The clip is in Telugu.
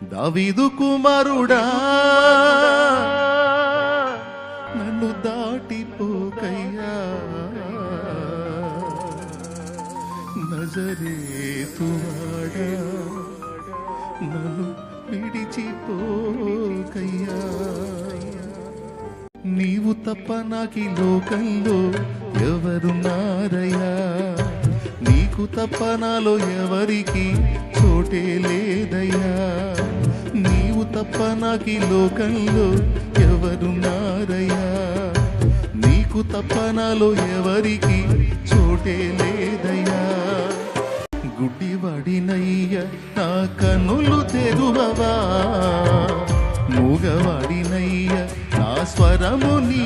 దావీదు కుమారుడా నన్ను దాటిపోకయ్యా, నజరేతువాడా నన్ను విడిచిపోకయ్యా. నీవు తప్ప నాకి లోకంలో ఎవరున్నారయ్యా, నీకు తప్ప నాలో ఎవరికి చోటే లేదయ్యా. నీవు తప్ప నాకి లోకంలో ఎవరున్నారయ్యా, నీకు తప్ప నాలో ఎవరికి చోటే లేదయ్యా. గుడ్డివాడినయ్య నా కన్నులు తెరువవా, మూగవాడినయ్య నా స్వరము నీ